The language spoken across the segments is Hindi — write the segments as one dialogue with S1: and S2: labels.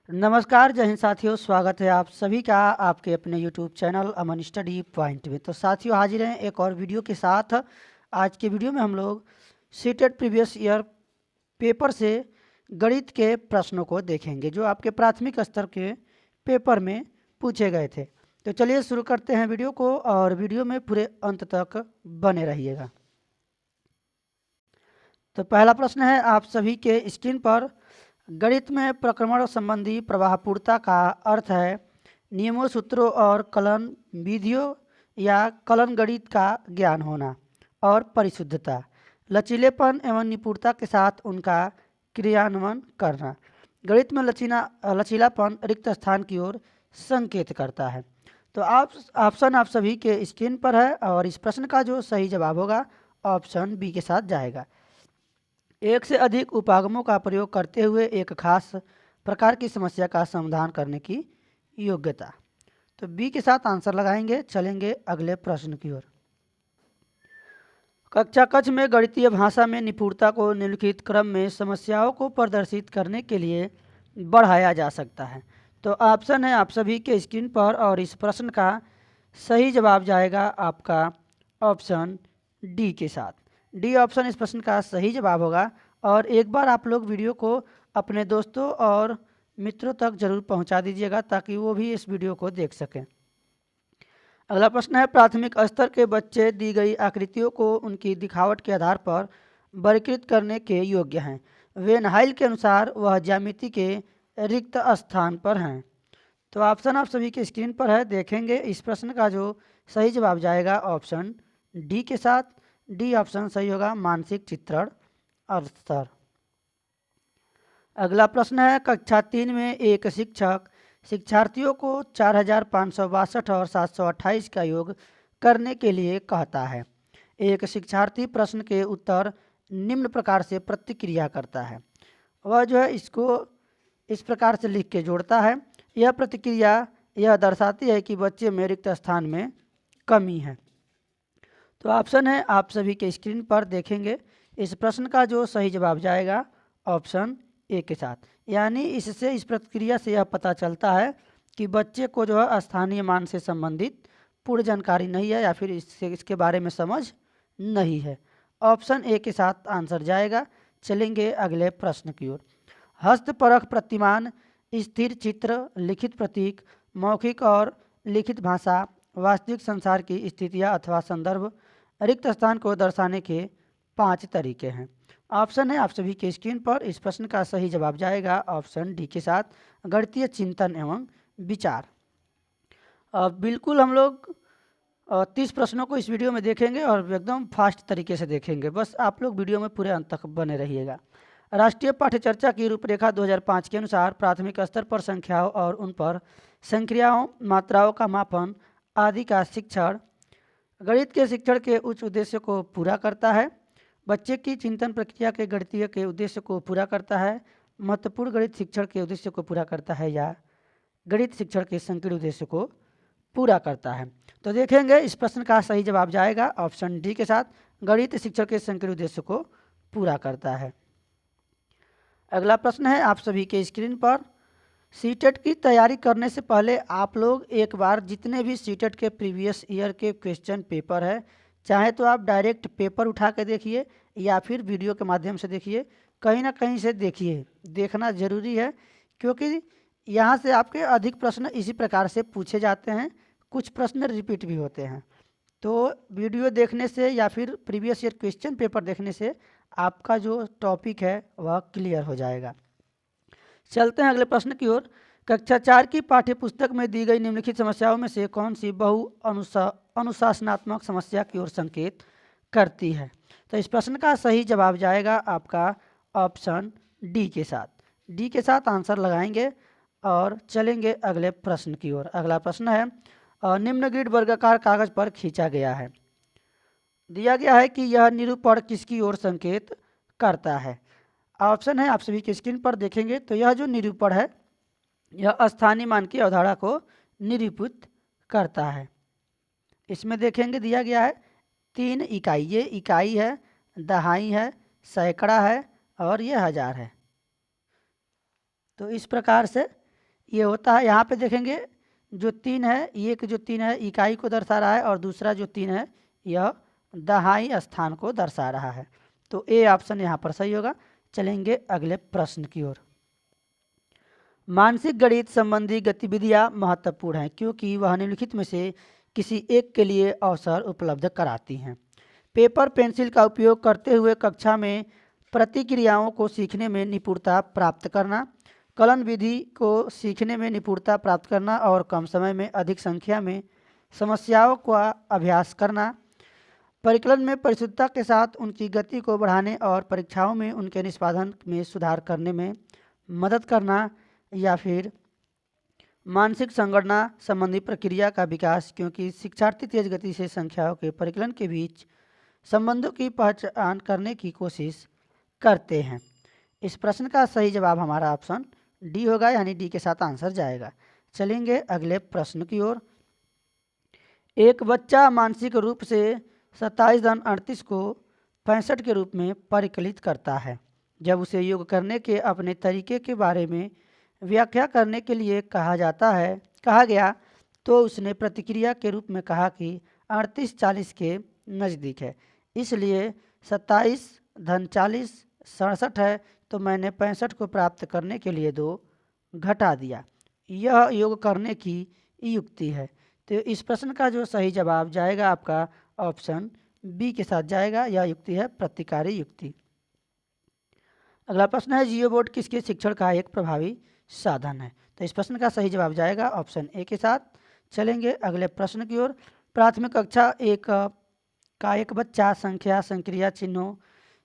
S1: नमस्कार, जय हिंद साथियों। स्वागत है आप सभी का आपके अपने YouTube चैनल अमन स्टडी पॉइंट में। तो साथियों, हाजिर हैं एक और वीडियो के साथ। आज के वीडियो में हम लोग सीटेट प्रीवियस ईयर पेपर से गणित के प्रश्नों को देखेंगे जो आपके प्राथमिक स्तर के पेपर में पूछे गए थे। तो चलिए शुरू करते हैं वीडियो को, और वीडियो में पूरे अंत तक बने रहिएगा। तो पहला प्रश्न है आप सभी के स्क्रीन पर। गणित में प्रक्रमण संबंधी प्रवाहपूर्णता का अर्थ है नियमों, सूत्रों और कलन विधियों या कलन गणित का ज्ञान होना, और परिशुद्धता, लचीलेपन एवं निपुणता के साथ उनका क्रियान्वयन करना। गणित में लचीलापन रिक्त स्थान की ओर संकेत करता है। तो ऑप्शन आप सभी के स्क्रीन पर है, और इस प्रश्न का जो सही जवाब होगा ऑप्शन बी के साथ जाएगा। एक से अधिक उपागमों का प्रयोग करते हुए एक खास प्रकार की समस्या का समाधान करने की योग्यता। तो बी के साथ आंसर लगाएंगे। चलेंगे अगले प्रश्न की ओर। कक्षा कक्ष में गणितीय भाषा में निपुणता को निम्नलिखित क्रम में समस्याओं को प्रदर्शित करने के लिए बढ़ाया जा सकता है। तो ऑप्शन है आप सभी के स्क्रीन पर, और इस प्रश्न का सही जवाब जाएगा आपका ऑप्शन डी के साथ। डी ऑप्शन इस प्रश्न का सही जवाब होगा। और एक बार आप लोग वीडियो को अपने दोस्तों और मित्रों तक जरूर पहुंचा दीजिएगा ताकि वो भी इस वीडियो को देख सकें। अगला प्रश्न है प्राथमिक स्तर के बच्चे दी गई आकृतियों को उनकी दिखावट के आधार पर वर्गीकृत करने के योग्य हैं। वेनहाइल के अनुसार वह ज्यामिति के रिक्त स्थान पर हैं। तो ऑप्शन आप सभी के स्क्रीन पर है, देखेंगे। इस प्रश्न का जो सही जवाब जाएगा ऑप्शन डी के साथ। डी ऑप्शन सही होगा, मानसिक चित्रण स्तर। अगला प्रश्न है कक्षा 3 में एक शिक्षक शिक्षार्थियों को 4562 और 728 का योग करने के लिए कहता है। एक शिक्षार्थी प्रश्न के उत्तर निम्न प्रकार से प्रतिक्रिया करता है। वह जो है इसको इस प्रकार से लिख के जोड़ता है। यह प्रतिक्रिया यह दर्शाती है कि बच्चे में रिक्त स्थान में कमी है। तो ऑप्शन है आप सभी के स्क्रीन पर, देखेंगे। इस प्रश्न का जो सही जवाब जाएगा ऑप्शन ए के साथ। यानी इससे इस प्रतिक्रिया से यह पता चलता है कि बच्चे को जो है स्थानीय मान से संबंधित पूर्ण जानकारी नहीं है, या फिर इसके बारे में समझ नहीं है। ऑप्शन ए के साथ आंसर जाएगा। चलेंगे अगले प्रश्न की ओर। हस्तपरक प्रतिमान, स्थिर चित्र, लिखित प्रतीक, मौखिक और लिखित भाषा, वास्तविक संसार की स्थितियाँ अथवा संदर्भ रिक्त स्थान को दर्शाने के 5 तरीके हैं। ऑप्शन है आप सभी के स्क्रीन पर। इस प्रश्न का सही जवाब जाएगा ऑप्शन डी के साथ, गणितीय चिंतन एवं विचार। बिल्कुल हम लोग 30 प्रश्नों को इस वीडियो में देखेंगे और एकदम फास्ट तरीके से देखेंगे। बस आप लोग वीडियो में पूरे अंत तक बने रहिएगा। राष्ट्रीय पाठ्यचर्चा की रूपरेखा 2005 के अनुसार प्राथमिक स्तर पर संख्याओं और उन पर संक्रियाओं, मात्राओं का मापन आदि का शिक्षण गणित के शिक्षण के उच्च उद्देश्य को पूरा करता है। बच्चे की चिंतन प्रक्रिया के गणितीय के उद्देश्य को पूरा करता है। महत्वपूर्ण गणित शिक्षण के उद्देश्य को पूरा करता है, या गणित शिक्षण के संकीर्ण उद्देश्य को पूरा करता है। तो देखेंगे इस प्रश्न का सही जवाब जाएगा ऑप्शन डी के साथ, गणित शिक्षण के संकीर्ण उद्देश्य को पूरा करता है। अगला प्रश्न है आप सभी के स्क्रीन पर। सीटेट की तैयारी करने से पहले आप लोग एक बार जितने भी सीटेट के प्रीवियस ईयर के क्वेश्चन पेपर है, चाहे तो आप डायरेक्ट पेपर उठा के देखिए या फिर वीडियो के माध्यम से देखिए, कहीं ना कहीं से देखिए। देखना ज़रूरी है क्योंकि यहाँ से आपके अधिक प्रश्न इसी प्रकार से पूछे जाते हैं। कुछ प्रश्न रिपीट भी होते हैं। तो वीडियो देखने से या फिर प्रीवियस ईयर क्वेश्चन पेपर देखने से आपका जो टॉपिक है वह क्लियर हो जाएगा। चलते हैं अगले प्रश्न की ओर। कक्षा 4 की पाठ्यपुस्तक में दी गई निम्नलिखित समस्याओं में से कौन सी बहु अनुशासनात्मक समस्या की ओर संकेत करती है। तो इस प्रश्न का सही जवाब जाएगा आपका ऑप्शन डी के साथ। डी के साथ आंसर लगाएंगे और चलेंगे अगले प्रश्न की ओर। अगला प्रश्न है निम्न ग्रिड वर्गाकार कागज पर खींचा गया है। दिया गया है कि यह निरूपण किसकी ओर संकेत करता है। ऑप्शन है आप सभी की स्क्रीन पर, देखेंगे। तो यह जो निरूपण है यह स्थानीय मान की अवधारणा को निरूपित करता है। इसमें देखेंगे दिया गया है 3 इकाई। ये इकाई है, दहाई है, सैकड़ा है और ये हजार है। तो इस प्रकार से ये होता है, यहाँ पे देखेंगे जो 3 है, ये एक जो 3 है इकाई को दर्शा रहा है और दूसरा जो 3 है यह दहाई स्थान को दर्शा रहा है। तो ए ऑप्शन यहाँ पर सही होगा। चलेंगे अगले प्रश्न की ओर। मानसिक गणित संबंधी गतिविधियाँ महत्वपूर्ण हैं क्योंकि वह निम्नलिखित में से किसी एक के लिए अवसर उपलब्ध कराती हैं। पेपर पेंसिल का उपयोग करते हुए कक्षा में प्रतिक्रियाओं को सीखने में निपुणता प्राप्त करना, कलन विधि को सीखने में निपुणता प्राप्त करना और कम समय में अधिक संख्या में समस्याओं का अभ्यास करना, परिकलन में परिशुद्धता के साथ उनकी गति को बढ़ाने और परीक्षाओं में उनके निष्पादन में सुधार करने में मदद करना, या फिर मानसिक संगणना संबंधी प्रक्रिया का विकास क्योंकि शिक्षार्थी तेज गति से संख्याओं के परिकलन के बीच संबंधों की पहचान करने की कोशिश करते हैं। इस प्रश्न का सही जवाब हमारा ऑप्शन डी होगा, यानी डी के साथ आंसर जाएगा। चलेंगे अगले प्रश्न की ओर। एक बच्चा मानसिक रूप से 27 को 65 के रूप में परिकलित करता है। जब उसे योग करने के अपने तरीके के बारे में व्याख्या करने के लिए कहा गया तो उसने प्रतिक्रिया के रूप में कहा कि 38 40 के नज़दीक है, इसलिए 27 - 40 67 है, तो मैंने 65 को प्राप्त करने के लिए 2 घटा दिया। यह योग करने की युक्ति है। तो इस प्रश्न का जो सही जवाब जाएगा आपका ऑप्शन बी के साथ जाएगा। यह युक्ति है प्रतिकारी युक्ति। अगला प्रश्न है जियो बोर्ड किसके शिक्षण का एक प्रभावी साधन है। तो इस प्रश्न का सही जवाब जाएगा ऑप्शन ए के साथ। चलेंगे अगले प्रश्न की ओर। प्राथमिक कक्षा का एक बच्चा संख्या, संक्रिया चिन्हों,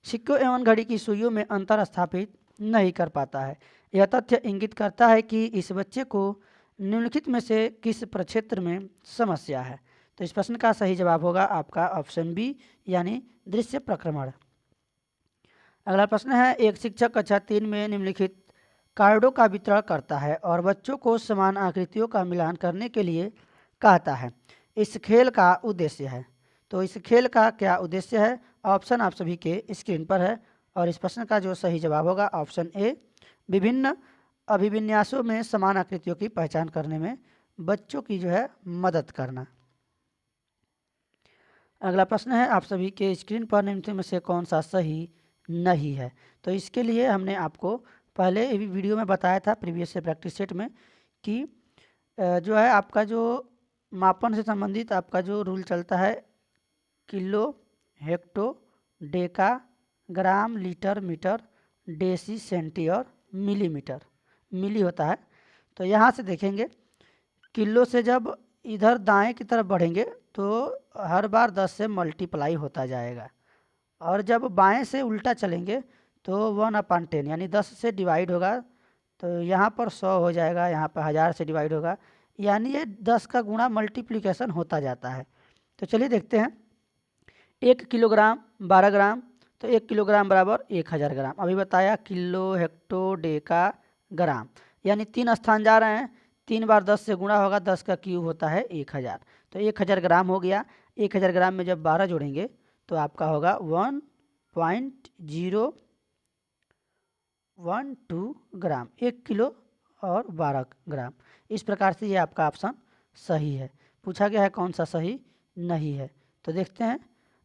S1: सिक्कों एवं घड़ी की सुइयों में अंतर स्थापित नहीं कर पाता है। यह तथ्य इंगित करता है कि इस बच्चे को निम्नलिखित में से किस प्रक्षेत्र में समस्या है। तो इस प्रश्न का सही जवाब होगा आपका ऑप्शन बी, यानी दृश्य प्रक्रमण। अगला प्रश्न है एक शिक्षक कक्षा 3 में निम्नलिखित कार्डों का वितरण करता है और बच्चों को समान आकृतियों का मिलान करने के लिए कहता है। इस खेल का उद्देश्य है। तो इस खेल का क्या उद्देश्य है? ऑप्शन आप सभी के स्क्रीन पर है और इस प्रश्न का जो सही जवाब होगा ऑप्शन ए, विभिन्न अभिविन्यासों में समान आकृतियों की पहचान करने में बच्चों की जो है मदद करना। अगला प्रश्न है आप सभी के स्क्रीन पर निम्न में से कौन सा सही नहीं है। तो इसके लिए हमने आपको पहले वीडियो में बताया था प्रीवियस से प्रैक्टिस सेट में कि जो है आपका जो मापन से संबंधित आपका जो रूल चलता है किलो, हेक्टो, डेका, ग्राम, लीटर, मीटर, डेसी, सेंटी और मिलीमीटर, मिली होता है। तो यहाँ से देखेंगे किलो से जब इधर दाएं की तरफ बढ़ेंगे तो हर बार 10 से मल्टीप्लाई होता जाएगा और जब बाएं से उल्टा चलेंगे तो 1/10 यानी 10 से डिवाइड होगा। तो यहाँ पर 100 हो जाएगा, यहाँ पर 1000 से डिवाइड होगा, यानी ये 10 का गुणा मल्टीप्लिकेशन होता जाता है। तो चलिए देखते हैं 1 किलोग्राम 12 ग्राम, तो 1 किलोग्राम बराबर 1000 ग्राम। अभी बताया किलो, हेक्टो, डेका, ग्राम, यानी 3 स्थान जा रहे हैं, 3 बार 10 से गुणा होगा, 10 का क्यूब होता है 1000, तो 1000 ग्राम हो गया। 1000 ग्राम में जब 12 जोड़ेंगे तो आपका होगा 1.012 ग्राम, 1 किलो और 12 ग्राम। इस प्रकार से ये आपका ऑप्शन सही है। पूछा गया है कौन सा सही नहीं है। तो देखते हैं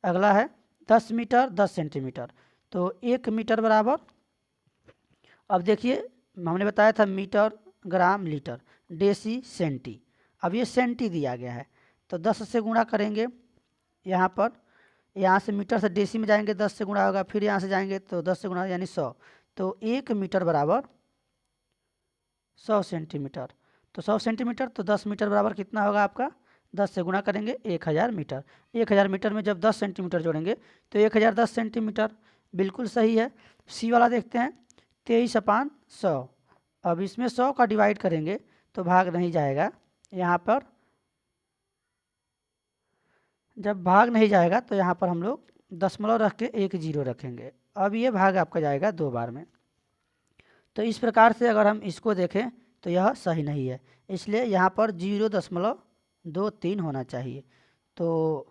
S1: अगला है 10 मीटर 10 सेंटीमीटर, तो 1 मीटर बराबर, अब देखिए हमने बताया था मीटर, ग्राम, लीटर, डेसी, सेंटी। अब ये सेंटी दिया गया है तो 10 से गुणा करेंगे, यहाँ पर यहाँ से मीटर से डेसी में जाएंगे 10 से गुणा होगा, फिर यहाँ से जाएंगे तो 10 से गुणा यानी 100, तो 1 मीटर बराबर 100 सेंटीमीटर। तो 100 सेंटीमीटर तो 10 मीटर बराबर कितना होगा आपका, 10 से गुणा करेंगे 1000 मीटर। 1000 मीटर में जब 10 सेंटीमीटर जोड़ेंगे तो 1010 सेंटीमीटर, बिल्कुल सही है। सी वाला देखते हैं 23/100। अब इसमें 100 का डिवाइड करेंगे तो भाग नहीं जाएगा, यहाँ पर जब भाग नहीं जाएगा तो यहाँ पर हम लोग दशमलव रख के 1 0 रखेंगे। अब ये भाग आपका जाएगा 2 बार में। तो इस प्रकार से अगर हम इसको देखें तो यह सही नहीं है, इसलिए यहाँ पर 0.23 होना चाहिए। तो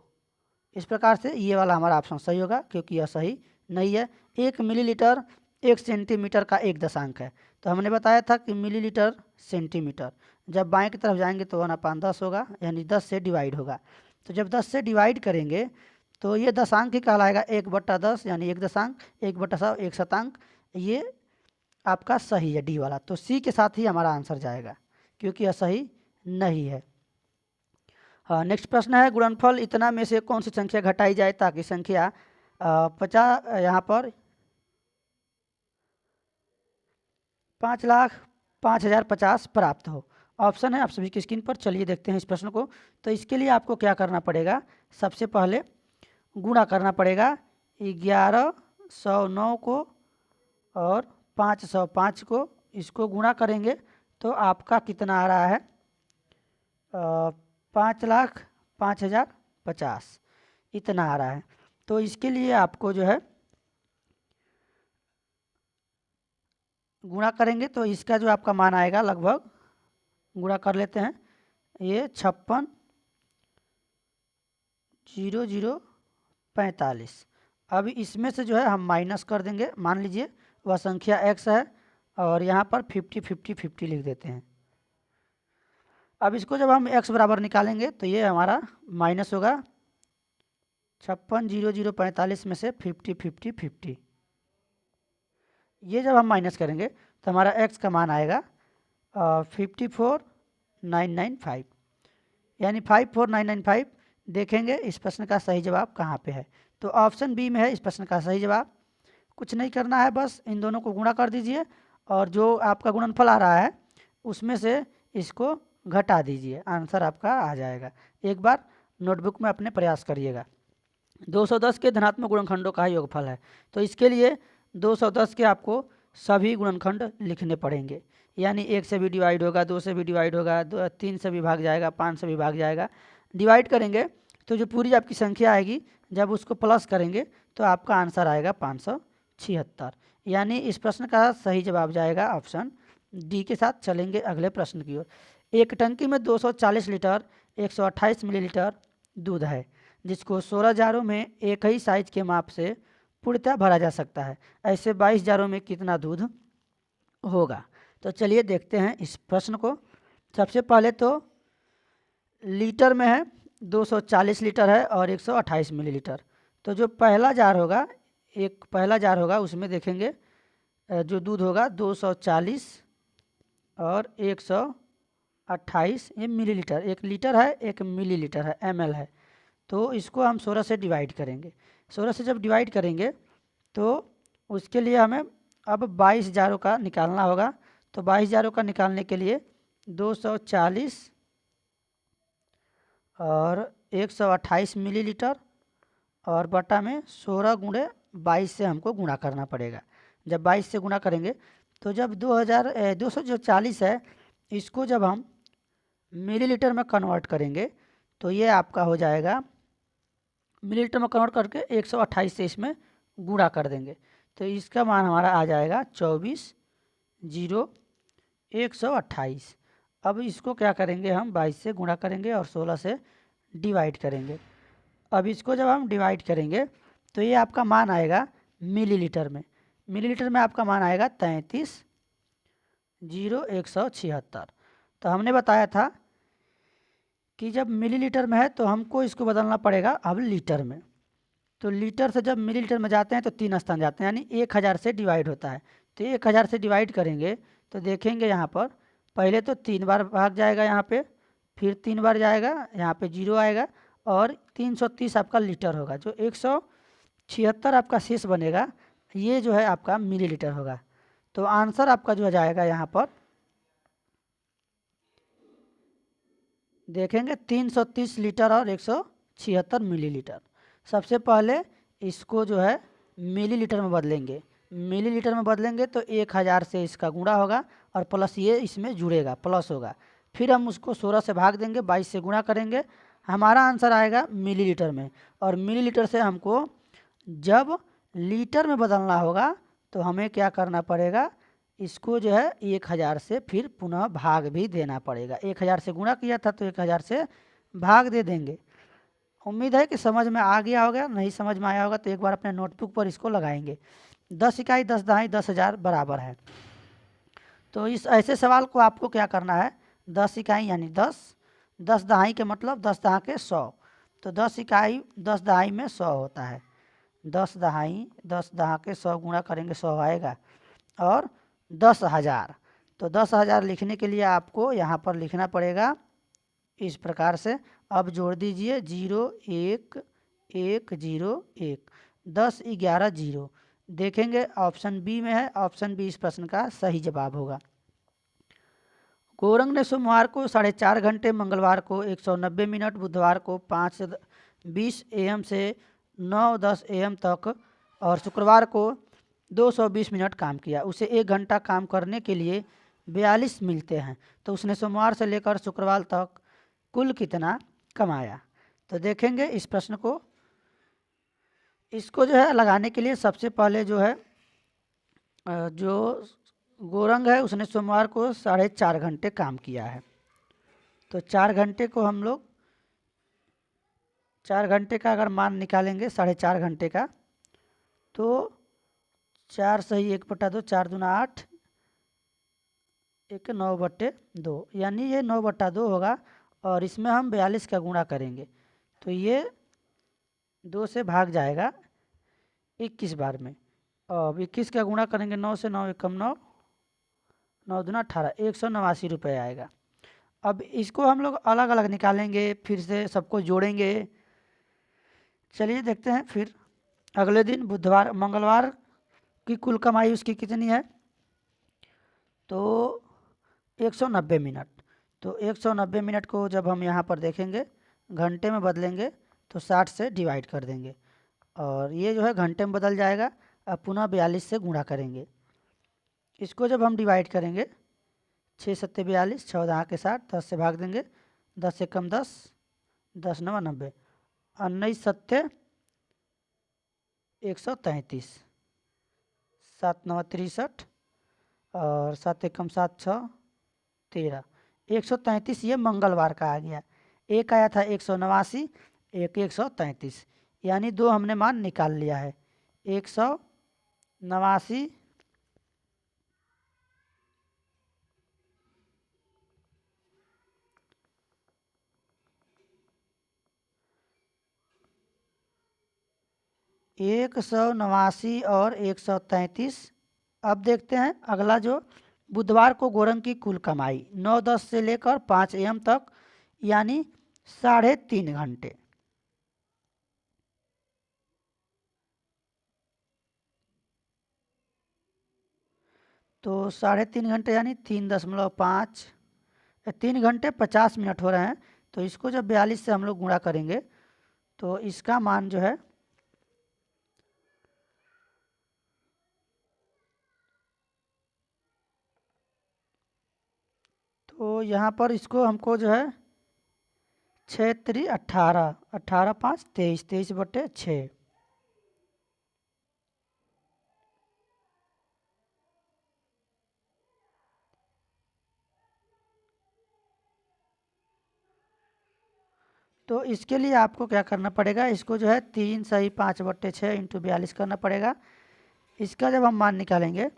S1: इस प्रकार से ये वाला हमारा ऑप्शन सही होगा क्योंकि यह सही नहीं है। 1 मिलीलीटर 1 सेंटीमीटर का 1 दशांक है, तो तो हमने बताया था कि मिलीलीटर सेंटीमीटर। जब बाएं की तरफ जाएंगे तो 1/10 होगा, यानी 10 से डिवाइड होगा। तो जब 10 से डिवाइड करेंगे तो ये दशांक ही कहलाएगा, 1/10 यानी 1 दशांक, 1/100 1 शतांक। ये आपका सही है डी वाला, तो सी के साथ ही हमारा आंसर जाएगा क्योंकि यह सही नहीं है। हाँ, नेक्स्ट प्रश्न है, गुणनफल इतना में से कौन सी संख्या घटाई जाए ताकि संख्या 50 यहाँ पर 5,05,050 प्राप्त हो। ऑप्शन है आप सभी की स्क्रीन पर। चलिए देखते हैं इस प्रश्न को। तो इसके लिए आपको क्या करना पड़ेगा, सबसे पहले गुणा करना पड़ेगा 1109 को और 505 को, इसको गुणा करेंगे तो आपका कितना आ रहा है, 5,05,050 इतना आ रहा है। तो इसके लिए आपको जो है गुणा करेंगे तो इसका जो आपका मान आएगा, लगभग गुणा कर लेते हैं, ये 56,0045। अब इसमें से जो है हम माइनस कर देंगे, मान लीजिए वह संख्या x है और यहाँ पर 50 लिख देते हैं। अब इसको जब हम x बराबर निकालेंगे तो ये हमारा माइनस होगा 56,0045 में से 50। ये जब हम माइनस करेंगे तो हमारा x का मान आएगा 54,995, यानी 54,995। देखेंगे इस प्रश्न का सही जवाब कहाँ पे है, तो ऑप्शन बी में है इस प्रश्न का सही जवाब। कुछ नहीं करना है, बस इन दोनों को गुणा कर दीजिए और जो आपका गुणनफल आ रहा है उसमें से इसको घटा दीजिए, आंसर आपका आ जाएगा। एक बार नोटबुक में अपने प्रयास करिएगा। 210 के धनात्मक गुणनखंडों का योगफल है, तो इसके लिए 210 के आपको सभी गुणनखंड लिखने पड़ेंगे, यानी 1 से भी डिवाइड होगा, 2 से भी डिवाइड होगा, 3 से भी भाग जाएगा, 5 से भी भाग जाएगा। डिवाइड करेंगे तो जो पूरी आपकी संख्या आएगी, जब उसको प्लस करेंगे तो आपका आंसर आएगा 576, यानी इस प्रश्न का सही जवाब जाएगा ऑप्शन डी के साथ। चलेंगे अगले प्रश्न की ओर। एक टंकी में 240 लीटर 128 मिलीलीटर दूध है, जिसको 16 जारों में एक ही साइज के माप से पूर्णतः भरा जा सकता है। ऐसे 22 जारों में कितना दूध होगा। तो चलिए देखते हैं इस प्रश्न को। सबसे पहले तो लीटर में है, 240 लीटर है और 128 मिलीलीटर। तो जो पहला जार होगा, एक पहला जार होगा, उसमें देखेंगे जो दूध होगा 240 और 128 ये मिलीलीटर, 1 लीटर है 1 मिलीलीटर है, ml है। तो इसको हम 16 से डिवाइड करेंगे। 16 से जब डिवाइड करेंगे तो उसके लिए हमें अब 22 जारों का निकालना होगा। तो 22 जारों का निकालने के लिए 240 और 128 मिलीलीटर और बटा में 16 गुणे 22 से हमको गुणा करना पड़ेगा। जब 22 से गुणा करेंगे तो जब 240 है, इसको जब हम मिलीलीटर में कन्वर्ट करेंगे तो ये आपका हो जाएगा, मिलीलीटर में कन्वर्ट करके 128 से इसमें गुणा कर देंगे तो इसका मान हमारा आ जाएगा 24,0128। अब इसको क्या करेंगे, हम 22 से गुणा करेंगे और 16 से डिवाइड करेंगे। अब इसको जब हम डिवाइड करेंगे तो ये आपका मान आएगा मिलीलीटर में। मिलीलीटर में आपका मान आएगा 33,0176। तो हमने बताया था कि जब मिलीलीटर में है तो हमको इसको बदलना पड़ेगा अब लीटर में। तो लीटर से जब मिलीलीटर में जाते हैं तो 3 स्थान जाते हैं, यानी 1000 से डिवाइड होता है। तो 1000 से डिवाइड करेंगे तो देखेंगे यहाँ पर पहले तो 3 बार भाग जाएगा, यहाँ पे फिर 3 बार जाएगा, यहाँ पे 0 आएगा और 330 आपका लीटर होगा। जो 176 आपका शेष बनेगा, ये जो है आपका मिलीलीटर होगा। तो आंसर आपका जो जाएगा यहाँ पर देखेंगे 330 लीटर और 176 मिलीलीटर। सबसे पहले इसको जो है मिलीलीटर में बदलेंगे। मिलीलीटर में बदलेंगे तो 1000 से इसका गुणा होगा और प्लस ये इसमें जुड़ेगा, प्लस होगा। फिर हम उसको 16 से भाग देंगे, 22 से गुणा करेंगे, हमारा आंसर आएगा मिलीलीटर में। और मिलीलीटर से हमको जब लीटर में बदलना होगा तो हमें क्या करना पड़ेगा, इसको जो है 1000 से फिर पुनः भाग भी देना पड़ेगा। 1000 से गुणा किया था तो 1000 से भाग दे देंगे। उम्मीद है कि समझ में आ गया होगा। नहीं समझ में आया होगा तो एक बार अपने नोटबुक पर इसको लगाएंगे। 10 इकाई 10 दहाई 10,000 बराबर है। तो इस ऐसे सवाल को आपको क्या करना है, 10 इकाई यानी 10, 10 दहाई के मतलब 10 दहा के 100, तो 10 इकाई 10 दहाई में 100 होता है। 10 दहाई 10 दहा के 100 गुणा करेंगे 100 आएगा, और 10,000। तो 10,000 लिखने के लिए आपको यहाँ पर लिखना पड़ेगा इस प्रकार से। अब जोड़ दीजिए 0 1 1 0 1, 10 11 0। देखेंगे ऑप्शन बी में है, ऑप्शन बी इस प्रश्न का सही जवाब होगा। गौरंग ने सोमवार को 4.5 घंटे, मंगलवार को 190 मिनट, बुधवार को 5:20 AM से 9:10 AM तक और शुक्रवार को 220 मिनट काम किया। उसे 1 घंटा काम करने के लिए 42 मिलते हैं, तो उसने सोमवार से लेकर शुक्रवार तक कुल कितना कमाया। तो देखेंगे इस प्रश्न को, इसको जो है लगाने के लिए सबसे पहले जो है जो गौरंग है उसने सोमवार को 4.5 घंटे काम किया है, तो 4 घंटे को हम लोग 4 घंटे का अगर मान निकालेंगे 4.5 घंटे का, तो 4 सही 1/2, 4 दूना 8, 1 9/2, यानी ये 9/2 होगा। और इसमें हम 42 का गुणा करेंगे तो ये 2 से भाग जाएगा 21 बार में। अब 21 का गुणा करेंगे 9 से, 9 एकम 9, 9 दूना 18, 189 रुपये आएगा। अब इसको हम लोग अलग अलग निकालेंगे, फिर से सबको जोड़ेंगे। चलिए देखते हैं। फिर अगले दिन बुधवार मंगलवार की कुल कमाई उसकी कितनी है, तो 190 मिनट। तो 190 मिनट को जब हम यहाँ पर देखेंगे घंटे में बदलेंगे तो 60 से डिवाइड कर देंगे और ये जो है घंटे में बदल जाएगा। अब पुनः 42 से गुणा करेंगे। इसको जब हम डिवाइड करेंगे 6 7 42, 6 दहा के 60, 10 से भाग देंगे, 10 एकम 10, 10 9 90, 19 7 133, 7 9 63 और 7 एकम 7 6 13, 133 ये मंगलवार का आ गया। एक आया था 189, एक 133, यानी 2 हमने मान निकाल लिया है। 189 189 और 133। अब देखते हैं अगला जो बुधवार को गौरंग की कुल कमाई 9:10 से लेकर 5 AM तक, यानी 3.5 घंटे। तो 3.5 घंटे यानी 3.5, 3 घंटे 50 मिनट हो रहे हैं। तो इसको जब 42 से हम लोग गुणा करेंगे तो इसका मान जो है तो यहाँ पर इसको हमको जो है 6 3 18, 18 5 23, 23/6। तो इसके लिए आपको क्या करना पड़ेगा, इसको जो है 3 सही 5/6 इंटू 42 करना पड़ेगा। इसका जब हम मान निकालेंगे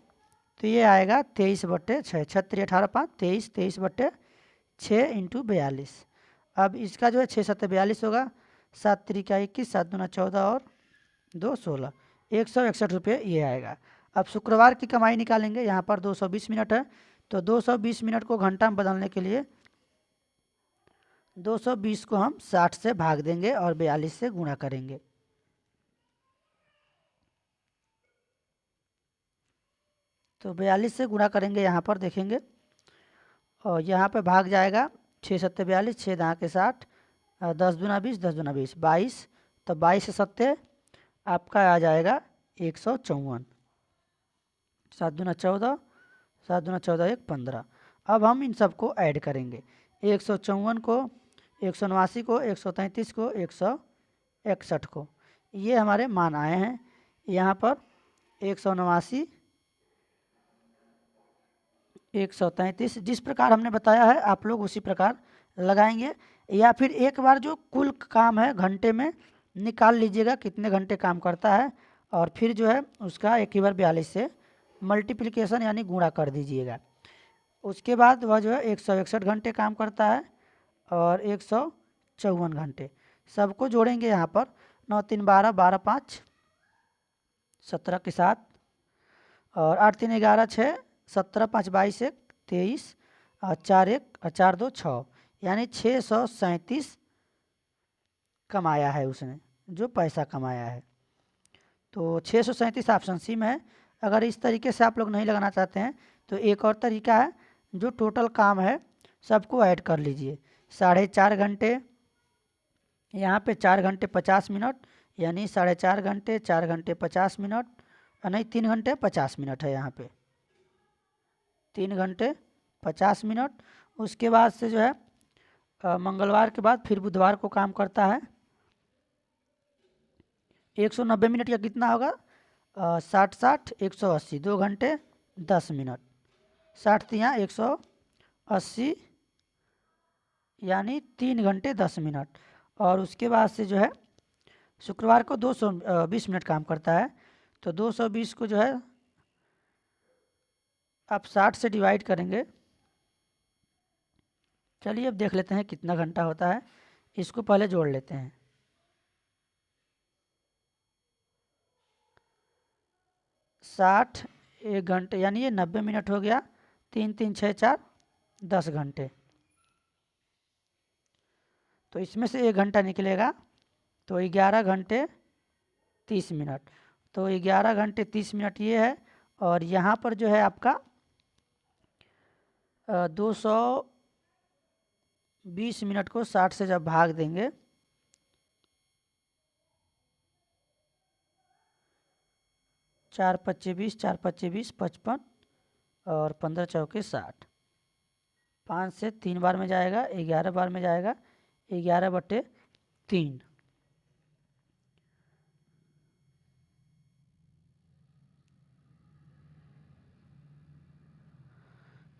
S1: तो ये आएगा 23/6, 36 18 5 23, 23/6 इंटू 42। अब इसका जो है 6 7 42 होगा, 7 3 21, 7 दूना 14 और 2 16, 161 रुपये ये आएगा। अब शुक्रवार की कमाई निकालेंगे। यहाँ पर 220 मिनट है, तो 220 मिनट को घंटा में बदलने के लिए 220 को हम 60 से भाग देंगे और 42 से गुणा करेंगे। तो 42 से गुणा करेंगे, यहाँ पर देखेंगे और यहाँ पे भाग जाएगा 6 7 42, 6 दहा के 60, 10 दूना 20, 10 दूना 20, 22। तो 22 से 7 आपका आ जाएगा 154, 7 दूना 14, 7 दूना 14 1 15। अब हम इन सबको ऐड करेंगे, 154 को, 189 को, 133 को, 161 को। ये हमारे मान आए हैं। यहाँ पर 189, 133 जिस प्रकार हमने बताया है आप लोग उसी प्रकार लगाएंगे, या फिर एक बार जो कुल काम है घंटे में निकाल लीजिएगा कितने घंटे काम करता है, और फिर जो है उसका एक ही बार 42 से मल्टीप्लिकेशन यानी गुणा कर दीजिएगा। उसके बाद वह जो है 161 घंटे काम करता है और 154 घंटे। सबको जोड़ेंगे यहाँ पर, 9 3 12, 12 5 17 के साथ, और 8 3 11 6, 17 5 22 1 23, और 4 1 और 4 2 6, यानी 637 कमाया है उसने, जो पैसा कमाया है। तो 637 ऑप्शन सी में है। अगर इस तरीके से आप लोग नहीं लगाना चाहते हैं तो एक और तरीका है, जो टोटल काम है सबको ऐड कर लीजिए। 4.5 घंटे, यहाँ पे 4 घंटे 50 मिनट, यानी 4.5 घंटे 4 घंटे 50 मिनट, नहीं 3 घंटे 50 मिनट है यहाँ पे, 3 घंटे 50 मिनट। उसके बाद से जो है मंगलवार के बाद फिर बुधवार को काम करता है। 190 मिनट का कितना होगा, 60 60 180, 2 घंटे 10 मिनट, 60 तिया 180, यानी 3 घंटे 10 मिनट। और उसके बाद से जो है शुक्रवार को 220 मिनट काम करता है। तो 220 को जो है आप 60 से डिवाइड करेंगे। चलिए अब देख लेते हैं कितना घंटा होता है, इसको पहले जोड़ लेते हैं। 60 1 घंटे, यानी ये 90 मिनट हो गया। 3 3 6 4 10 घंटे, तो इसमें से 1 घंटा निकलेगा, तो 11 घंटे 30 मिनट। तो 11 घंटे 30 मिनट ये है। और यहाँ पर जो है आपका 220 मिनट को 60 से जब भाग देंगे, 4 25 20, 4 25 20 55, और 15 चौके 60, 5 से 3 बार में जाएगा, 11 बार में जाएगा, 11/3।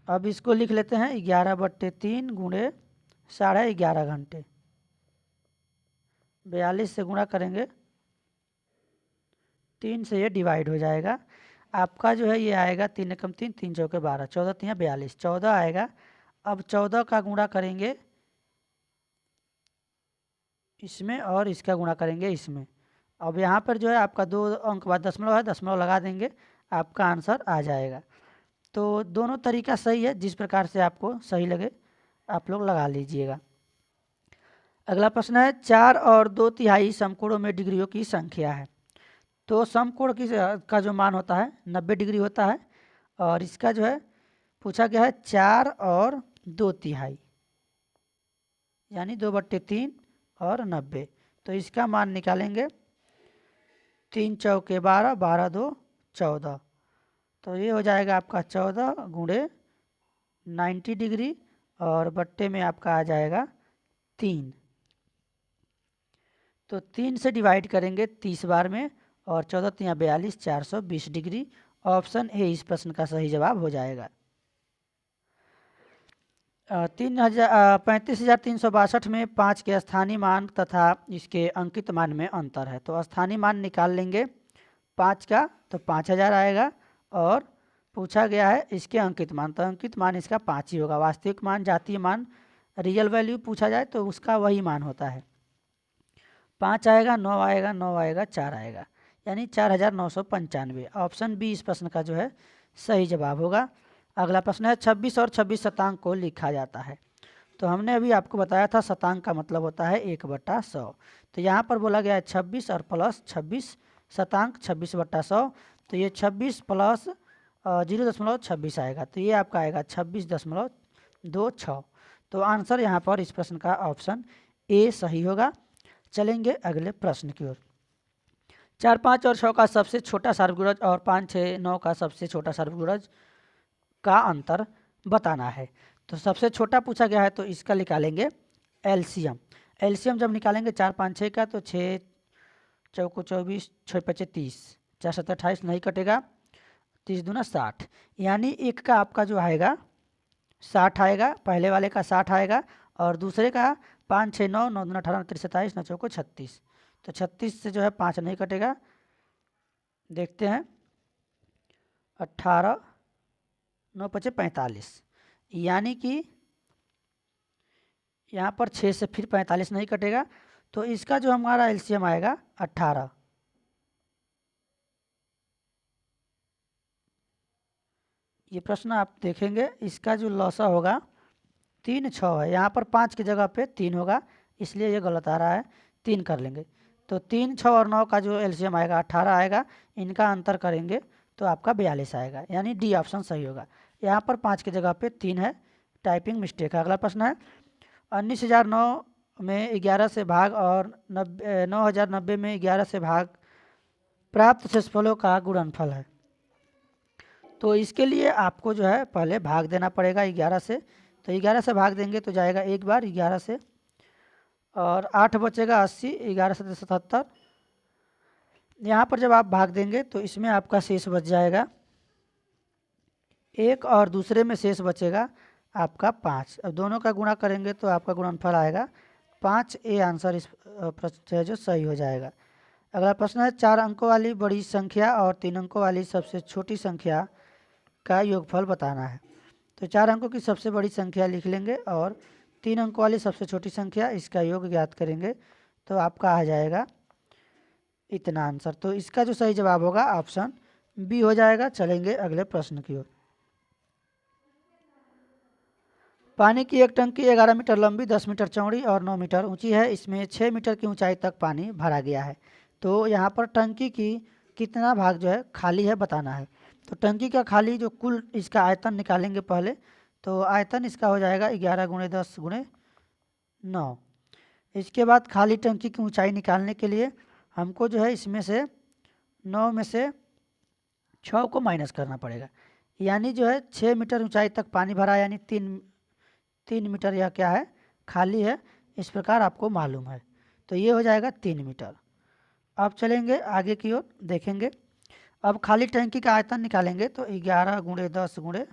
S1: अब इसको लिख लेते हैं, 11/3 गुणे 11.5 घंटे, 42 से गुणा करेंगे, 3 से ये डिवाइड हो जाएगा। आपका जो है ये आएगा 3 एकम 3, 3 चौके 12, 14 3 42, 14 आएगा। अब 14 का गुणा करेंगे इसमें और इसका गुणा करेंगे इसमें। अब यहाँ पर जो है आपका 2 अंक बाद दशमलव है, दशमलव लगा देंगे, आपका आंसर आ जाएगा। तो दोनों तरीका सही है, जिस प्रकार से आपको सही लगे आप लोग लगा लीजिएगा। अगला प्रश्न है, 4 और 2/3 समकोणों में डिग्रियों की संख्या है। तो समकोण का जो मान होता है 90 डिग्री होता है, और इसका जो है पूछा गया है 4 और 2/3, यानी 2/3 और 90। तो इसका मान निकालेंगे, 3 चौके 12, 12 2 14, तो ये हो जाएगा आपका 14 गुणे 90 डिग्री, और बट्टे में आपका आ जाएगा 3। तो 3 से डिवाइड करेंगे 30 बार में, और 14 तिया 42, 420 डिग्री। ऑप्शन ए इस प्रश्न का सही जवाब हो जाएगा। 35,362 में 5 के स्थानीय मान तथा इसके अंकित मान में अंतर है। तो स्थानीय मान निकाल लेंगे 5 का, तो 5000 आएगा, और पूछा गया है इसके अंकित मान, तो अंकित मान इसका 5 ही होगा। वास्तविक मान, जातीय मान, रियल वैल्यू पूछा जाए तो उसका वही मान होता है। 5 आएगा, 9 आएगा, 9 आएगा, 4 आएगा, यानी 4995। ऑप्शन बी इस प्रश्न का जो है सही जवाब होगा। अगला प्रश्न है, 26 और 26 शतांक को लिखा जाता है। तो हमने अभी आपको बताया था शतांक का मतलब होता है 1/100। तो यहाँ पर बोला गया है 26 और प्लस 26 शतांक 26/100। तो ये 26 प्लस 0.26 आएगा, तो ये आपका आएगा 26.26। तो आंसर यहाँ पर इस प्रश्न का ऑप्शन ए सही होगा। चलेंगे अगले प्रश्न की ओर। 4 5 और 6 का सबसे छोटा सर्वगुणज और 5 6 9 का सबसे छोटा सर्वगुणज का अंतर बताना है। तो सबसे छोटा पूछा गया है, तो इसका निकालेंगे एलसीएम। एलसीएम जब निकालेंगे 4 5 6 का, तो 6 चौको 24, 6 5 30, 4 7 28 नहीं कटेगा, 30 दूना 60, यानी एक का आपका जो आएगा 60 आएगा, पहले वाले का 60 आएगा, और दूसरे का 5 6 9, 9 दूना 18, 30 27, 9 चौको 36। तो 36 से जो है 5 नहीं कटेगा, देखते हैं 18 9 5 45, यानी कि यहाँ पर 6 से फिर 45 नहीं कटेगा, तो इसका जो हमारा एलसीएम आएगा 18। ये प्रश्न आप देखेंगे, इसका जो लॉसा होगा 3 6 है, यहाँ पर 5 की जगह पे 3 होगा, इसलिए ये गलत आ रहा है, 3 कर लेंगे। तो 3 6 और 9 का जो एलसीएम आएगा 18 आएगा, इनका अंतर करेंगे तो आपका 42 आएगा, यानी डी ऑप्शन सही होगा। यहाँ पर 5 की जगह पे 3 है, टाइपिंग मिस्टेक है। अगला प्रश्न है 19,009 में 11 से भाग और 9,090 में 11 से भाग प्राप्त शेषफलों का गुणनफल है। तो इसके लिए आपको जो है पहले भाग देना पड़ेगा 11 से, तो 11 से भाग देंगे तो जाएगा एक बार 11 से, और 8 बचेगा 80, 11 से 77। यहाँ पर जब आप भाग देंगे तो इसमें आपका शेष बच जाएगा 1 और दूसरे में शेष बचेगा आपका 5। अब दोनों का गुणा करेंगे तो आपका गुणनफल आएगा 5। ए आंसर इस प्रश्न से जो सही हो जाएगा। अगला प्रश्न है 4 अंकों वाली बड़ी संख्या और 3 अंकों वाली सबसे छोटी संख्या का योगफल बताना है। तो 4 अंकों की सबसे बड़ी संख्या लिख लेंगे और 3 अंकों वाली सबसे छोटी संख्या, इसका योग ज्ञात करेंगे तो आपका आ जाएगा इतना आंसर। तो इसका जो सही जवाब होगा ऑप्शन बी हो जाएगा। चलेंगे अगले प्रश्न की ओर। पानी की एक टंकी 11 मीटर लंबी, 10 मीटर चौड़ी और 9 मीटर ऊंची है। इसमें 6 मीटर की ऊंचाई तक पानी भरा गया है। तो यहाँ पर टंकी की कितना भाग जो है खाली है बताना है। तो टंकी का खाली जो कुल इसका आयतन निकालेंगे पहले, तो आयतन इसका हो जाएगा 11 × 10 × 9। इसके बाद खाली टंकी की ऊंचाई निकालने के लिए हमको जो है इसमें से 9 में से 6 को माइनस करना पड़ेगा, यानी जो है 6 मीटर ऊंचाई तक पानी भरा, यानी 3 मीटर यह क्या है खाली है, इस प्रकार आपको मालूम है। तो ये हो जाएगा 3 मीटर। अब चलेंगे आगे की ओर देखेंगे। अब खाली टंकी का आयतन निकालेंगे तो 11 × 10 ×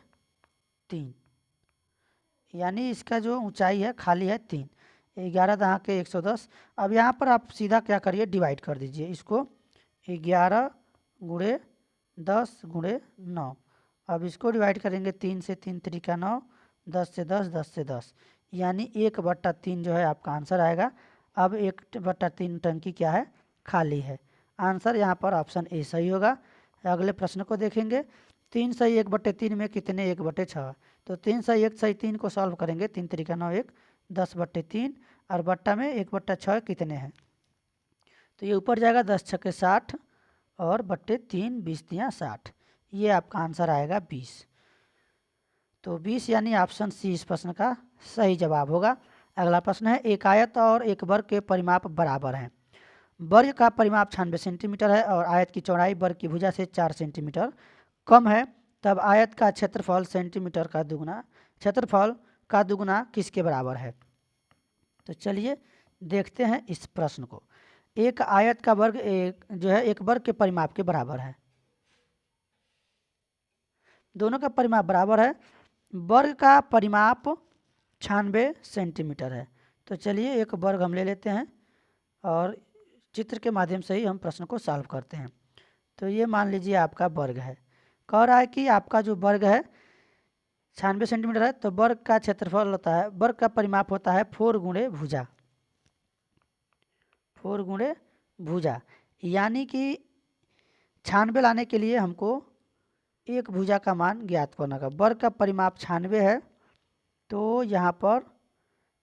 S1: 3, यानी इसका जो ऊंचाई है खाली है 3। 11 दहा के 110। अब यहाँ पर आप सीधा क्या करिए डिवाइड कर दीजिए इसको 11 × 10 × 9। अब इसको डिवाइड करेंगे 3 से, 3 त्रिका 9, 10 से 10, 10 से 10, यानी 1/3 जो है आपका आंसर आएगा। अब 1/3 टंकी क्या है खाली है। आंसर यहाँ पर ऑप्शन ए सही होगा। अगले प्रश्न को देखेंगे। 3 सही 1/3 में कितने 1/6। तो 3 सही 1 सही 3 को सॉल्व करेंगे, 3 त्रिका 9 1, 10/3 और बट्टा में 1/6 कितने हैं, तो ये ऊपर जाएगा 10 छक्के 60 और बट्टे 3, 20 तियाँ 60, ये आपका आंसर आएगा 20। तो 20 यानी ऑप्शन सी इस प्रश्न का सही जवाब होगा। अगला प्रश्न है एक आयत और एक वर्ग के परिमाप बराबर हैं। वर्ग का परिमाप 96 सेंटीमीटर है और आयत की चौड़ाई वर्ग की भुजा से 4 सेंटीमीटर कम है, तब आयत का क्षेत्रफल सेंटीमीटर का दुगुना, क्षेत्रफल का दुगुना किसके बराबर है। तो चलिए देखते हैं इस प्रश्न को। एक आयत का वर्ग एक वर्ग के परिमाप के बराबर है, दोनों का परिमाप बराबर है। वर्ग का परिमाप 96 सेंटीमीटर है। तो चलिए एक वर्ग हम ले लेते हैं और चित्र के माध्यम से ही हम प्रश्न को सॉल्व करते हैं। तो ये मान लीजिए आपका वर्ग है, कह रहा है कि आपका जो वर्ग है 96 सेंटीमीटर है, तो वर्ग का क्षेत्रफल होता है, वर्ग का परिमाप होता है 4 × भुजा, 4 × भुजा, यानी कि 96 लाने के लिए हमको एक भुजा का मान ज्ञात करना होगा। वर्ग का परिमाप 96 है, तो यहाँ पर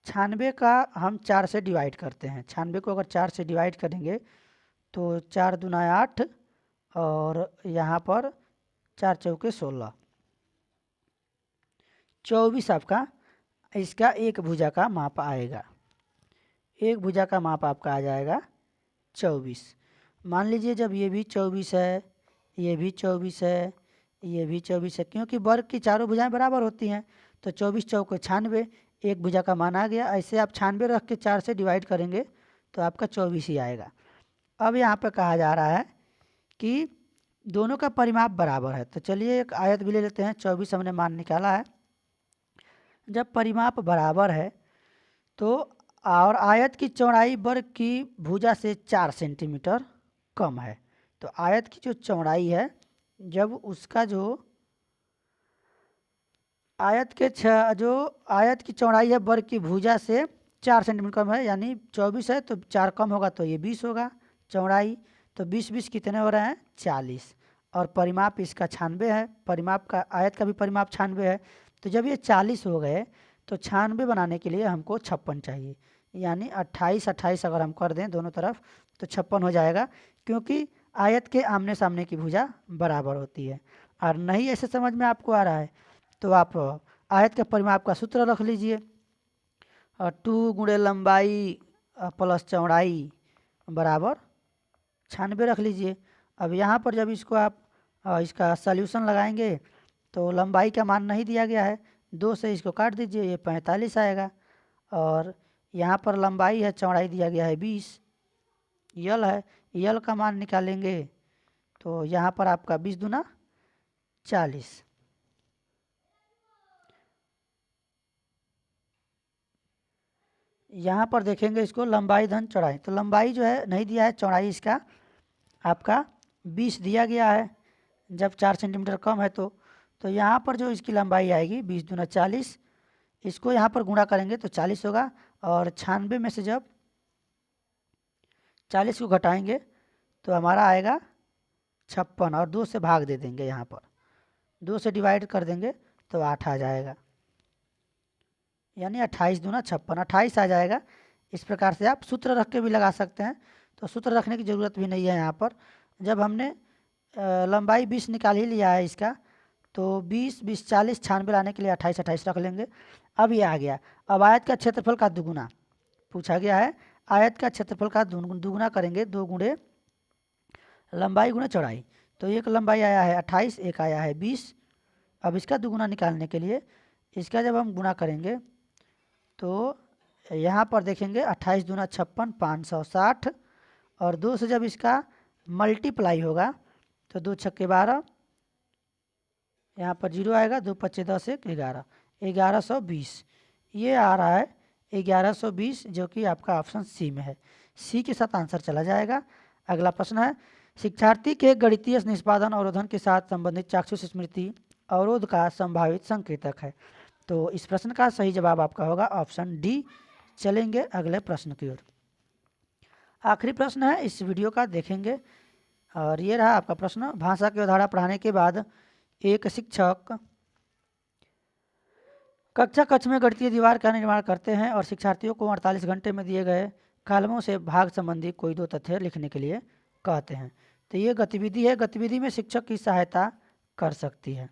S1: 96 का हम 4 से डिवाइड करते हैं। 96 को अगर 4 से डिवाइड करेंगे तो 4 दूना 8 और यहाँ पर 4 चौके 16, 24 आपका इसका एक भुजा का माप आएगा। एक भुजा का माप आपका आ जाएगा 24। मान लीजिए जब ये भी 24 है, ये भी 24 है, ये भी 24 है, क्योंकि वर्ग की चारों भुजाएं बराबर होती हैं, तो 24 चौके 96, एक भुजा का मान आ गया। ऐसे आप 96 रख के 4 से डिवाइड करेंगे तो आपका 24 ही आएगा। अब यहाँ पे कहा जा रहा है कि दोनों का परिमाप बराबर है, तो चलिए एक आयत भी ले लेते हैं। 24 हमने मान निकाला है। जब परिमाप बराबर है तो और आयत की चौड़ाई वर्ग की भुजा से 4 सेंटीमीटर कम है, तो आयत की जो चौड़ाई है जब उसका जो जो आयत की चौड़ाई है वर्ग की भुजा से 4 सेंटीमीटर कम है, यानी 24 है तो 4 कम होगा तो ये 20 होगा चौड़ाई। तो 20 कितने हो रहे हैं 40। और परिमाप इसका 96 है, परिमाप का आयत का भी परिमाप 96 है। तो जब ये 40 हो गए तो 96 बनाने के लिए हमको 56 चाहिए, यानी 28 अगर हम कर दें दोनों तरफ तो 56 हो जाएगा, क्योंकि आयत के आमने सामने की भुजा बराबर होती है। और नहीं ऐसे समझ में आपको आ रहा है तो आप आयत के परिमाप का सूत्र रख लीजिए, 2 गुणे लंबाई प्लस चौड़ाई बराबर 96 रख लीजिए। अब यहाँ पर जब इसको आप इसका सॉल्यूशन लगाएंगे तो लंबाई का मान नहीं दिया गया है, 2 से इसको काट दीजिए, ये 45 आएगा। और यहाँ पर लंबाई है, चौड़ाई दिया गया है 20, यल है, यल का मान निकालेंगे तो यहाँ पर आपका 20 दूना 40। यहाँ पर देखेंगे इसको लंबाई धन चौड़ाई, तो लंबाई जो है नहीं दिया है, चौड़ाई इसका आपका 20 दिया गया है, जब 4 सेंटीमीटर कम है तो यहाँ पर जो इसकी लंबाई आएगी 20 दूना 40, इसको यहाँ पर गुणा करेंगे तो 40 होगा। और 96 में से जब 40 को घटाएंगे तो हमारा आएगा 56, और 2 से भाग दे देंगे, यहाँ पर 2 से डिवाइड कर देंगे तो 8 आ जाएगा, यानी 28 दूना 56, 28 आ जाएगा। इस प्रकार से आप सूत्र रख के भी लगा सकते हैं, तो सूत्र रखने की ज़रूरत भी नहीं है। यहाँ पर जब हमने लंबाई 20 निकाल ही लिया है इसका, तो 20 20 40 96 लाने के लिए 28 28 रख लेंगे। अब ये आ गया। अब आयत का क्षेत्रफल का दुगुना पूछा गया है, आयत का क्षेत्रफल का दुगुना करेंगे, 2 गुणे लंबाई गुणे चौड़ाई। तो एक लंबाई आया है 28, एक आया है 20। अब इसका दुगुना निकालने के लिए इसका जब हम गुणा करेंगे तो यहाँ पर देखेंगे 28 दूना 56, 560, और 2 से जब इसका मल्टीप्लाई होगा तो 2 छक्के 12, यहाँ पर 0 आएगा, 2 पच्चे 10, 1 11, 1120 ये आ रहा है 1120, जो कि आपका ऑप्शन सी में है। सी के साथ आंसर चला जाएगा। अगला प्रश्न है, शिक्षार्थी के गणितीय निष्पादन अवरोधन के साथ संबंधित चाक्षुष स्मृति अवरोध का संभावित संकेतक है। तो इस प्रश्न का सही जवाब आपका होगा ऑप्शन डी। चलेंगे अगले प्रश्न की ओर। आखिरी प्रश्न है इस वीडियो का, देखेंगे। और ये रहा आपका प्रश्न, भाषा की अवधारणा पढ़ाने के बाद एक शिक्षक कक्ष में गणितीय दीवार का निर्माण करते हैं और शिक्षार्थियों को 48 घंटे में दिए गए कॉलमों से भाग संबंधी कोई 2 तथ्य लिखने के लिए कहते हैं। तो ये गतिविधि है, गतिविधि में शिक्षक की सहायता कर सकती है।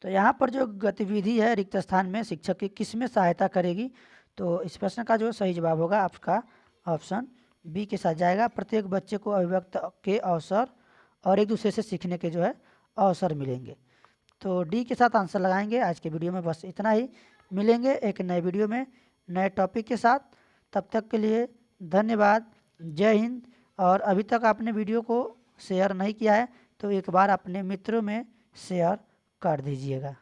S1: तो यहाँ पर जो गतिविधि है रिक्त स्थान में शिक्षक की किस में सहायता करेगी, तो इस प्रश्न का जो सही जवाब होगा आपका ऑप्शन बी के साथ जाएगा। प्रत्येक बच्चे को अभिव्यक्त के अवसर और एक दूसरे से सीखने के जो है अवसर मिलेंगे। तो डी के साथ आंसर लगाएंगे। आज के वीडियो में बस इतना ही, मिलेंगे एक नए वीडियो में नए टॉपिक के साथ। तब तक के लिए धन्यवाद, जय हिंद। और अभी तक आपने वीडियो को शेयर नहीं किया है तो एक बार अपने मित्रों में शेयर कर दीजिएगा।